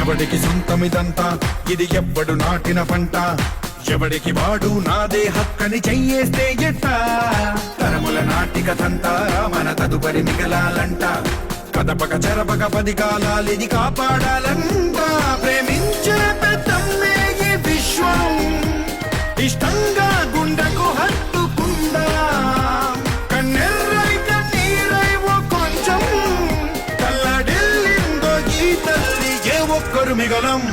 ఎవడికి సొంతమిదంతా ఇది ఎవ్వడు నాటిన పంట ఎవడికి వాడు నాదే హక్కని చెయ్యేస్తే ఎట్ట తరముల నాటిక తంతా మన తదుపరి మిగలాలంట కదపక చెరపక 10 కాలాలిది కాపాడాలంట ప్రేమించే పెద్దమ్మే ఈ విశ్వం ఇష్టంగా గుండెకు హత్తుకుందా కన్నెర్రైక నీరై ఓ కొంచెం తల్లడిల్లిందో ఈ తల్లి ఏ ఒక్కరు మిగలం